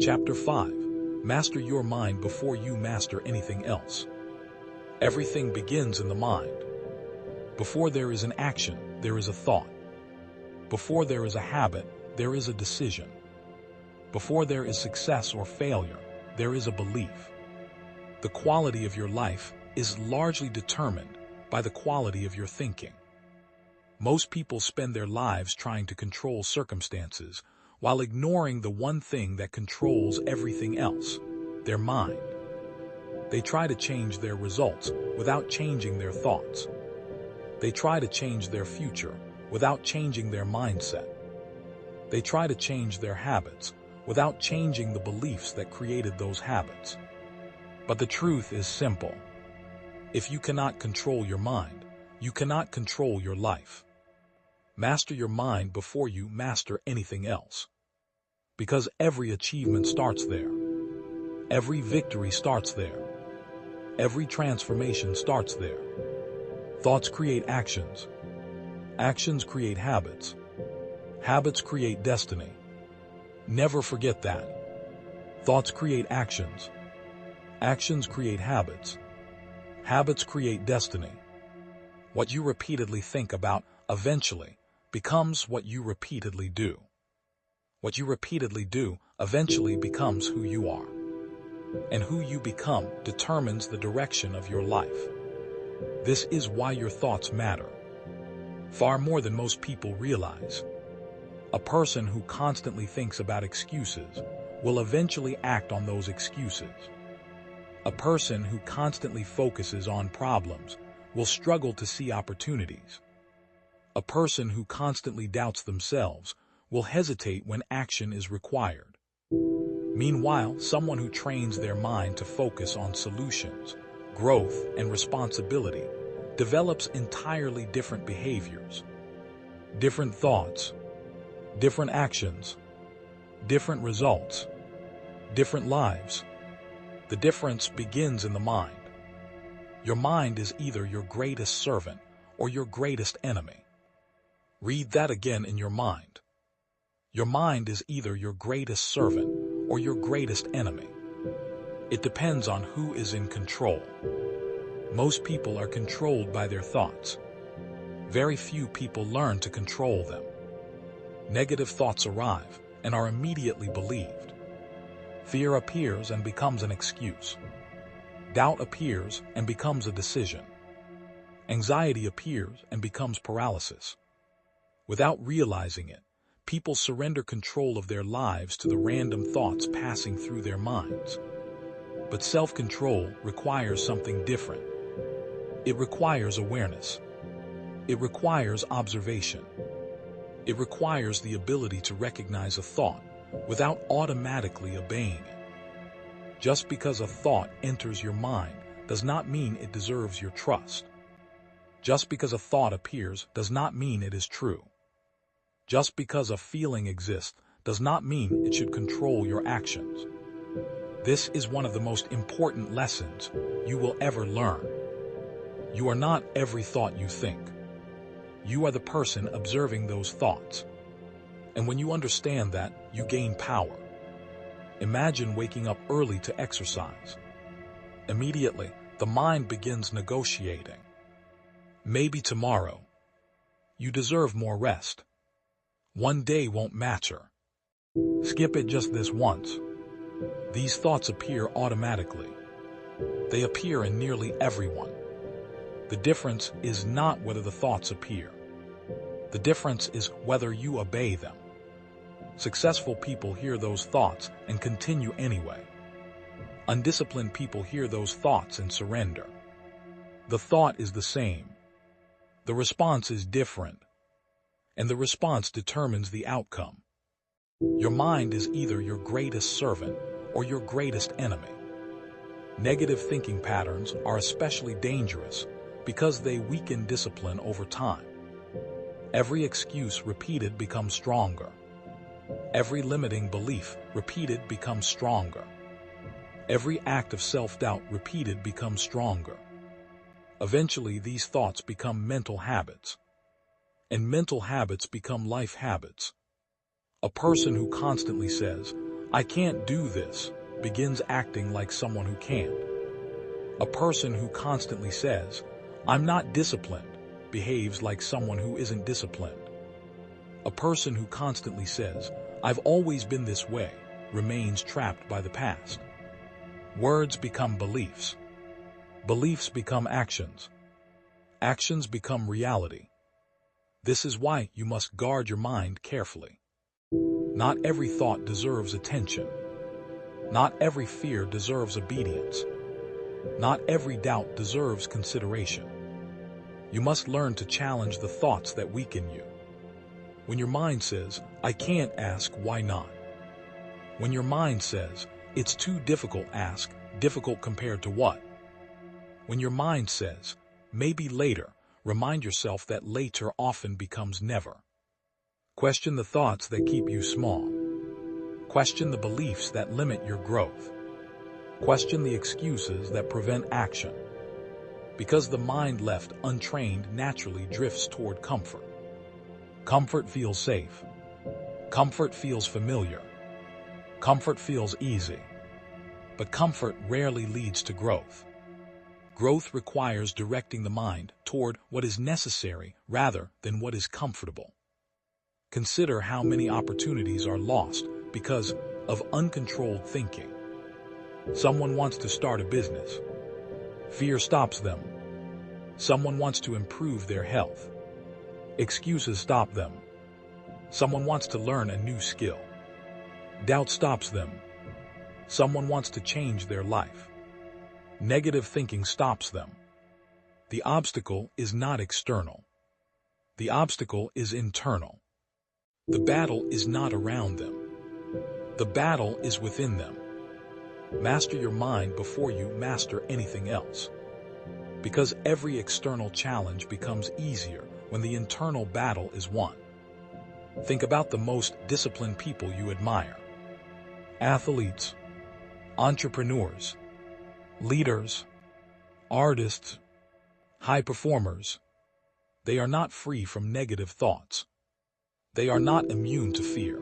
Chapter 5. Master your mind before you master anything else. Everything begins in the mind. Before there is an action, there is a thought. Before there is a habit, there is a decision. Before there is success or failure, there is a belief. The quality of your life is largely determined by the quality of your thinking. Most people spend their lives trying to control circumstances while ignoring the one thing that controls everything else, their mind. They try to change their results without changing their thoughts. They try to change their future without changing their mindset. They try to change their habits without changing the beliefs that created those habits. But the truth is simple. If you cannot control your mind, you cannot control your life. Master your mind before you master anything else. Because every achievement starts there. Every victory starts there. Every transformation starts there. Thoughts create actions. Actions create habits. Habits create destiny. Never forget that. Thoughts create actions. Actions create habits. Habits create destiny. What you repeatedly think about eventually becomes what you repeatedly do. What you repeatedly do eventually becomes who you are. And who you become determines the direction of your life. This is why your thoughts matter. Far more than most people realize. A person who constantly thinks about excuses will eventually act on those excuses. A person who constantly focuses on problems will struggle to see opportunities. A person who constantly doubts themselves will hesitate when action is required. Meanwhile, someone who trains their mind to focus on solutions, growth, and responsibility develops entirely different behaviors, different thoughts, different actions, different results, different lives. The difference begins in the mind. Your mind is either your greatest servant or your greatest enemy. Read that again in your mind. Your mind is either your greatest servant or your greatest enemy. It depends on who is in control. Most people are controlled by their thoughts. Very few people learn to control them. Negative thoughts arrive and are immediately believed. Fear appears and becomes an excuse. Doubt appears and becomes a decision. Anxiety appears and becomes paralysis. Without realizing it, people surrender control of their lives to the random thoughts passing through their minds. But self-control requires something different. It requires awareness. It requires observation. It requires the ability to recognize a thought without automatically obeying it. Just because a thought enters your mind does not mean it deserves your trust. Just because a thought appears does not mean it is true. Just because a feeling exists does not mean it should control your actions. This is one of the most important lessons you will ever learn. You are not every thought you think. You are the person observing those thoughts. And when you understand that, you gain power. Imagine waking up early to exercise. Immediately, the mind begins negotiating. Maybe tomorrow. You deserve more rest. One day won't matter. Skip it just this once. These thoughts appear automatically. They appear in nearly everyone. The difference is not whether the thoughts appear. The difference is whether you obey them. Successful people hear those thoughts and continue anyway. Undisciplined people hear those thoughts and surrender. The thought is the same. The response is different. And the response determines the outcome. Your mind is either your greatest servant or your greatest enemy. Negative thinking patterns are especially dangerous because they weaken discipline over time. Every excuse repeated becomes stronger. Every limiting belief repeated becomes stronger. Every act of self-doubt repeated becomes stronger. Eventually, these thoughts become mental habits. And mental habits become life habits. A person who constantly says, I can't do this begins acting like someone who can. A person who constantly says, I'm not disciplined, behaves like someone who isn't disciplined. A person who constantly says, I've always been this way, remains trapped by the past. Words become beliefs. Beliefs become actions. Actions become reality. This is why you must guard your mind carefully. Not every thought deserves attention. Not every fear deserves obedience. Not every doubt deserves consideration. You must learn to challenge the thoughts that weaken you. When your mind says, I can't, ask, why not? When your mind says, it's too difficult, ask, difficult compared to what? When your mind says, maybe later, remind yourself that later often becomes never. Question the thoughts that keep you small. Question the beliefs that limit your growth. Question the excuses that prevent action. Because the mind left untrained naturally drifts toward comfort. Comfort feels safe. Comfort feels familiar. Comfort feels easy. But comfort rarely leads to growth. Growth requires directing the mind toward what is necessary rather than what is comfortable. Consider how many opportunities are lost because of uncontrolled thinking. Someone wants to start a business. Fear stops them. Someone wants to improve their health. Excuses stop them. Someone wants to learn a new skill. Doubt stops them. Someone wants to change their life. Negative thinking stops them. The obstacle is not external. The obstacle is internal. The battle is not around them. The battle is within them. Master your mind before you master anything else. Because every external challenge becomes easier when the internal battle is won. Think about the most disciplined people you admire. Athletes, entrepreneurs, leaders, artists, high performers. They are not free from negative thoughts. They are not immune to fear.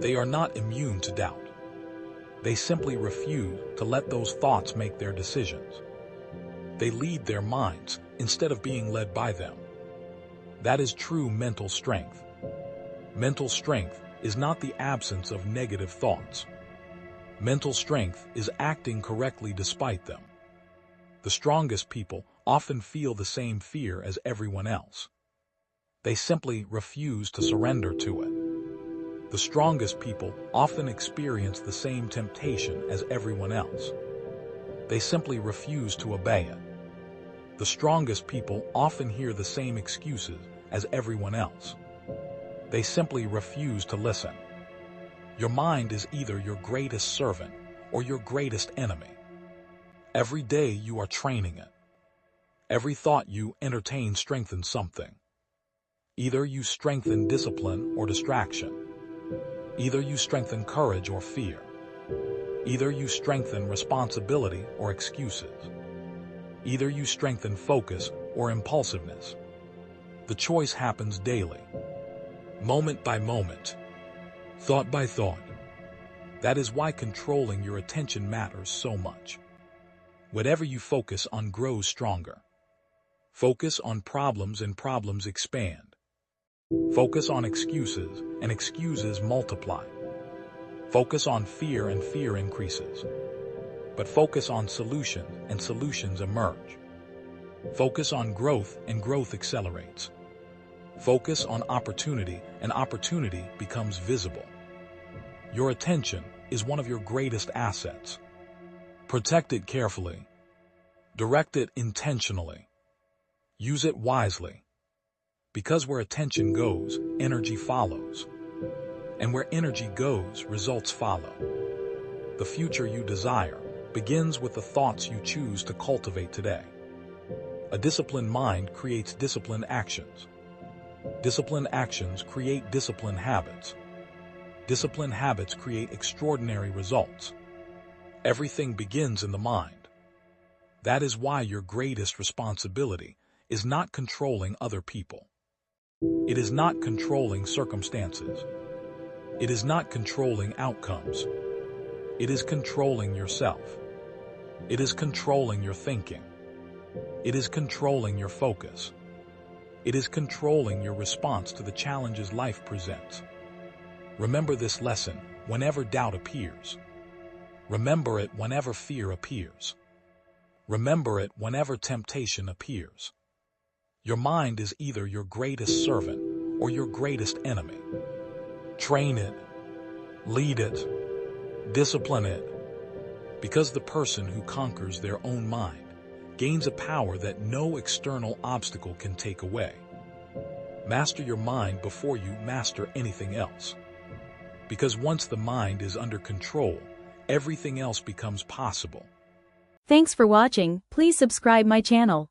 They are not immune to doubt. They simply refuse to let those thoughts make their decisions. They lead their minds instead of being led by them. That is true mental strength. Mental strength is not the absence of negative thoughts. Mental strength is acting correctly despite them. The strongest people often feel the same fear as everyone else. They simply refuse to surrender to it. The strongest people often experience the same temptation as everyone else. They simply refuse to obey it. The strongest people often hear the same excuses as everyone else. They simply refuse to listen. Your mind is either your greatest servant or your greatest enemy. Every day you are training it. Every thought you entertain strengthens something. Either you strengthen discipline or distraction. Either you strengthen courage or fear. Either you strengthen responsibility or excuses. Either you strengthen focus or impulsiveness. The choice happens daily, moment by moment, thought by thought. That is why controlling your attention matters so much. Whatever you focus on grows stronger. Focus on problems and problems expand. Focus on excuses and excuses multiply. Focus on fear and fear increases. But focus on solution and solutions emerge. Focus on growth and growth accelerates. Focus on opportunity and opportunity becomes visible. Your attention is one of your greatest assets. Protect it carefully. Direct it intentionally. Use it wisely. Because where attention goes, energy follows. And where energy goes, results follow. The future you desire begins with the thoughts you choose to cultivate today. A disciplined mind creates disciplined actions. Disciplined actions create disciplined habits. Disciplined habits create extraordinary results. Everything begins in the mind. That is why your greatest responsibility is not controlling other people. It is not controlling circumstances. It is not controlling outcomes. It is controlling yourself. It is controlling your thinking. It is controlling your focus. It is controlling your response to the challenges life presents. Remember this lesson whenever doubt appears. Remember it whenever fear appears. Remember it whenever temptation appears. Your mind is either your greatest servant or your greatest enemy. Train it, lead it, discipline it, because the person who conquers their own mind gains a power that no external obstacle can take away. Master your mind before you master anything else. Because once the mind is under control, everything else becomes possible. Thanks for watching. Please subscribe my channel.